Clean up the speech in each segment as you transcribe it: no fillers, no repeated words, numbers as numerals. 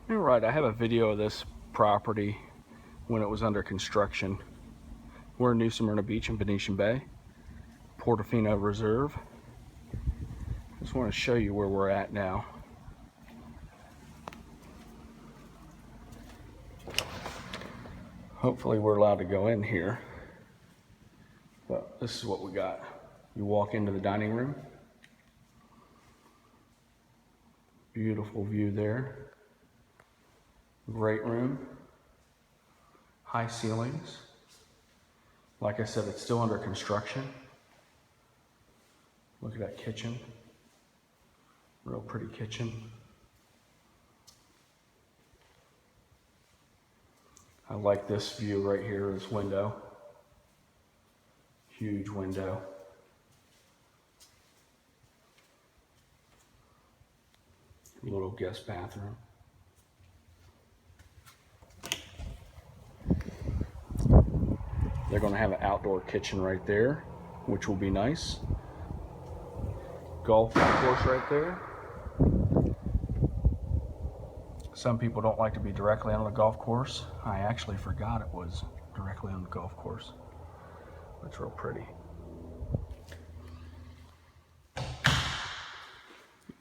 All right, I have a video of this property when it was under construction. We're in New Smyrna Beach in Venetian Bay, Portofino Reserve. Just want to show you where we're at now. Hopefully we're allowed to go in here, but this is what we got. You walk into the dining room. Beautiful view there. Great room. High ceilings. Like I said, it's still under construction. Look at that kitchen. Real pretty kitchen. I like this view right here, this window. Huge window. Little guest bathroom. They're going to have an outdoor kitchen right there, which will be nice. Golf course right there. Some people don't like to be directly on the golf course. I actually forgot it was directly on the golf course. It's real pretty.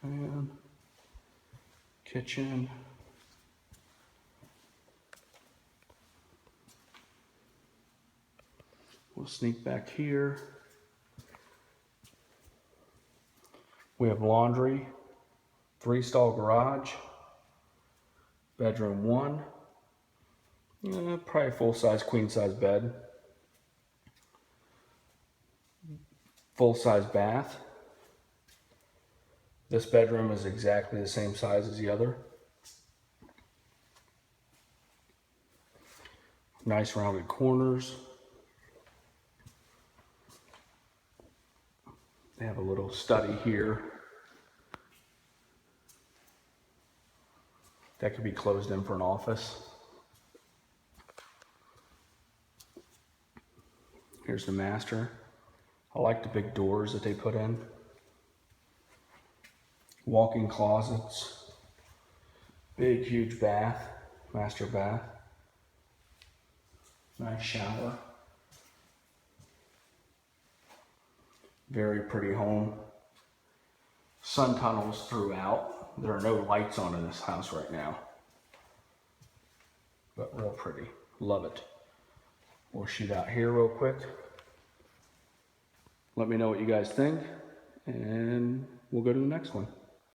And kitchen. We'll sneak back here. We have laundry, 3-stall garage, bedroom 1, probably a full-size queen-size bed, full-size bath. This bedroom is exactly the same size as the other. Nice rounded corners. They have a little study here that could be closed in for an office. Here's the master. I like the big doors that they put in. Walk-in closets. Big, huge bath, master bath. Nice shower. Very pretty home. Sun tunnels throughout. There are no lights on in this house right now, but real pretty. Love it. We'll shoot out here real quick. Let me know what you guys think, and we'll go to the next one.